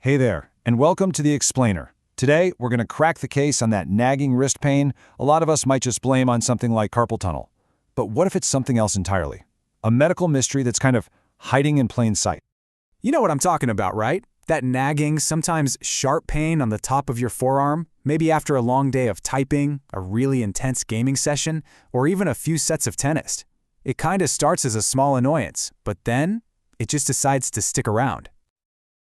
Hey there, and welcome to The Explainer. Today, we're going to crack the case on that nagging wrist pain a lot of us might just blame on something like carpal tunnel. But what if it's something else entirely? A medical mystery that's kind of hiding in plain sight. You know what I'm talking about, right? That nagging, sometimes sharp pain on the top of your forearm, maybe after a long day of typing, a really intense gaming session, or even a few sets of tennis. It kinda starts as a small annoyance, but then it just decides to stick around.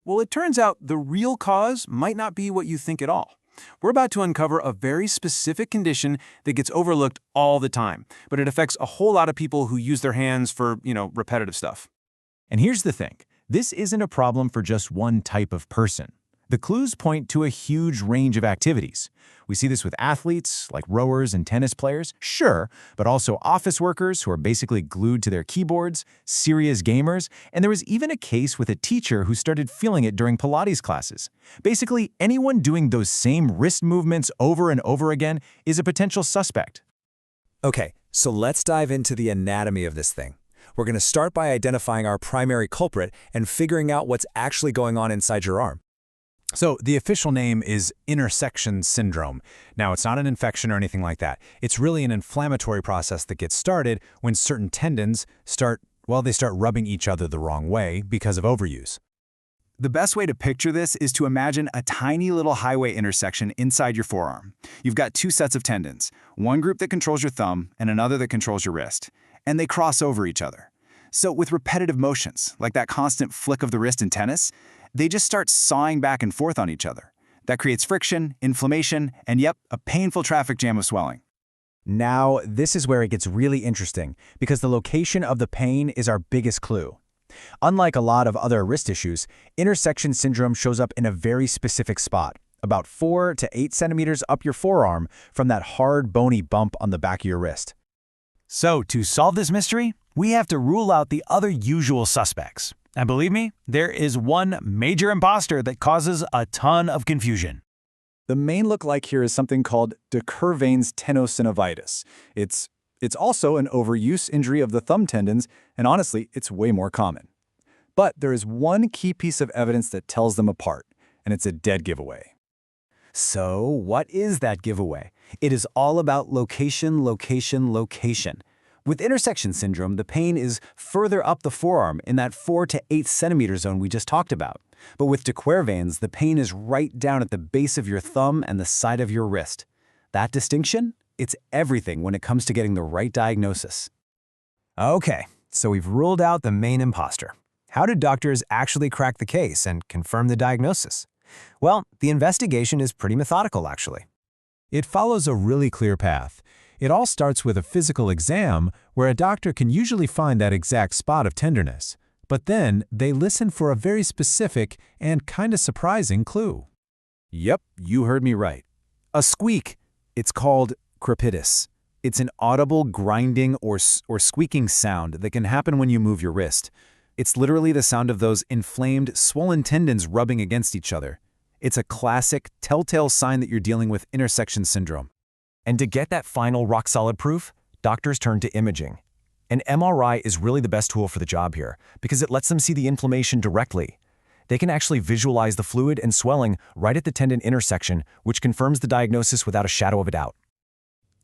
Well, it turns out the real cause might not be what you think at all. We're about to uncover a very specific condition that gets overlooked all the time, but it affects a whole lot of people who use their hands for, repetitive stuff. And here's the thing. This isn't a problem for just one type of person. The clues point to a huge range of activities. We see this with athletes, like rowers and tennis players, sure, but also office workers who are basically glued to their keyboards, serious gamers, and there was even a case with a teacher who started feeling it during Pilates classes. Basically, anyone doing those same wrist movements over and over again is a potential suspect. Okay, so let's dive into the anatomy of this thing. We're going to start by identifying our primary culprit and figuring out what's actually going on inside your arm. So the official name is intersection syndrome. Now, it's not an infection or anything like that. It's really an inflammatory process that gets started when certain tendons start rubbing each other the wrong way because of overuse. The best way to picture this is to imagine a tiny little highway intersection inside your forearm. You've got two sets of tendons, one group that controls your thumb and another that controls your wrist, and they cross over each other. So with repetitive motions, like that constant flick of the wrist in tennis, they just start sawing back and forth on each other. That creates friction, inflammation, and yep, a painful traffic jam of swelling. Now, this is where it gets really interesting, because the location of the pain is our biggest clue. Unlike a lot of other wrist issues, intersection syndrome shows up in a very specific spot, about 4 to 8 centimeters up your forearm from that hard, bony bump on the back of your wrist. So, to solve this mystery, we have to rule out the other usual suspects. And believe me, there is one major imposter that causes a ton of confusion. The main look-alike here is something called de Quervain's tenosynovitis. It's also an overuse injury of the thumb tendons, and honestly, it's way more common. But there is one key piece of evidence that tells them apart, and it's a dead giveaway. So, what is that giveaway? It is all about location, location, location. With intersection syndrome, the pain is further up the forearm in that 4 to 8 centimeter zone we just talked about. But with de Quervain's, the pain is right down at the base of your thumb and the side of your wrist. That distinction? It's everything when it comes to getting the right diagnosis. Okay, so we've ruled out the main imposter. How do doctors actually crack the case and confirm the diagnosis? Well, the investigation is pretty methodical, actually. It follows a really clear path. It all starts with a physical exam where a doctor can usually find that exact spot of tenderness. But then they listen for a very specific and kinda surprising clue. Yep, you heard me right. A squeak. It's called crepitus. It's an audible grinding or squeaking sound that can happen when you move your wrist. It's literally the sound of those inflamed, swollen tendons rubbing against each other. It's a classic, telltale sign that you're dealing with intersection syndrome. And to get that final rock-solid proof, doctors turn to imaging. An MRI is really the best tool for the job here because it lets them see the inflammation directly. They can actually visualize the fluid and swelling right at the tendon intersection, which confirms the diagnosis without a shadow of a doubt.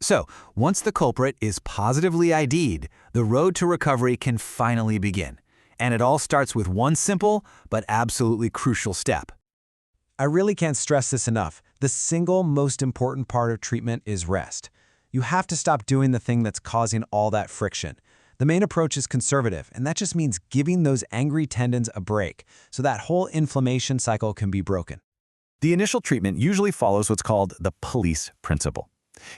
So, once the culprit is positively ID'd, the road to recovery can finally begin. And it all starts with one simple but absolutely crucial step. I really can't stress this enough. The single most important part of treatment is rest. You have to stop doing the thing that's causing all that friction. The main approach is conservative, and that just means giving those angry tendons a break so that whole inflammation cycle can be broken. The initial treatment usually follows what's called the police principle.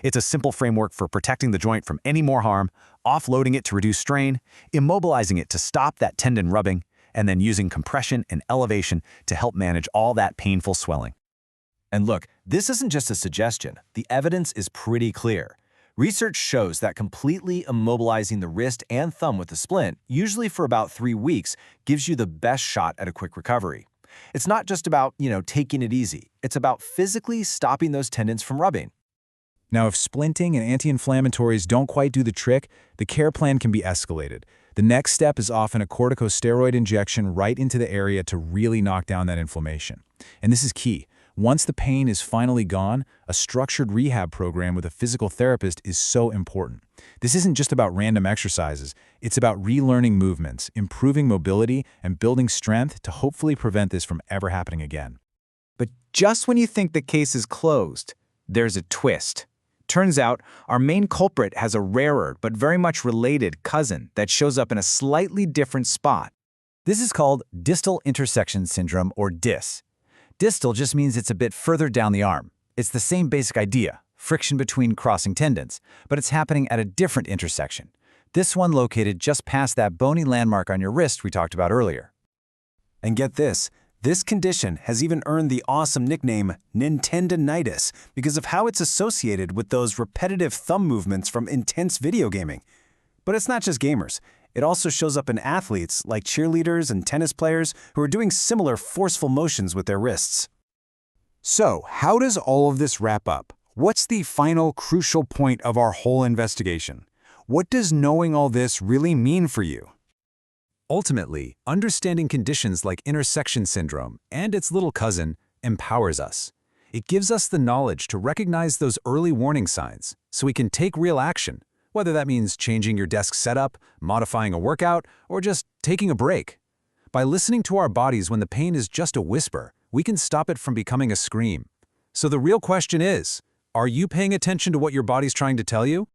It's a simple framework for protecting the joint from any more harm, offloading it to reduce strain, immobilizing it to stop that tendon rubbing, and then using compression and elevation to help manage all that painful swelling. And look, this isn't just a suggestion. The evidence is pretty clear. Research shows that completely immobilizing the wrist and thumb with a splint, usually for about 3 weeks, gives you the best shot at a quick recovery. It's not just about, taking it easy. It's about physically stopping those tendons from rubbing. Now, if splinting and anti-inflammatories don't quite do the trick, the care plan can be escalated. The next step is often a corticosteroid injection right into the area to really knock down that inflammation. And this is key. Once the pain is finally gone, a structured rehab program with a physical therapist is so important. This isn't just about random exercises. It's about relearning movements, improving mobility, and building strength to hopefully prevent this from ever happening again. But just when you think the case is closed, there's a twist. Turns out, our main culprit has a rarer but very much related cousin that shows up in a slightly different spot. This is called distal intersection syndrome, or DIS. Distal just means it's a bit further down the arm. It's the same basic idea, friction between crossing tendons, but it's happening at a different intersection. This one located just past that bony landmark on your wrist we talked about earlier. And get this condition has even earned the awesome nickname Nintendonitis because of how it's associated with those repetitive thumb movements from intense video gaming. But it's not just gamers. It also shows up in athletes like cheerleaders and tennis players who are doing similar forceful motions with their wrists. So, how does all of this wrap up? What's the final crucial point of our whole investigation? What does knowing all this really mean for you? Ultimately, understanding conditions like intersection syndrome and its little cousin empowers us. It gives us the knowledge to recognize those early warning signs so we can take real action, whether that means changing your desk setup, modifying a workout, or just taking a break. By listening to our bodies when the pain is just a whisper, we can stop it from becoming a scream. So the real question is, are you paying attention to what your body's trying to tell you?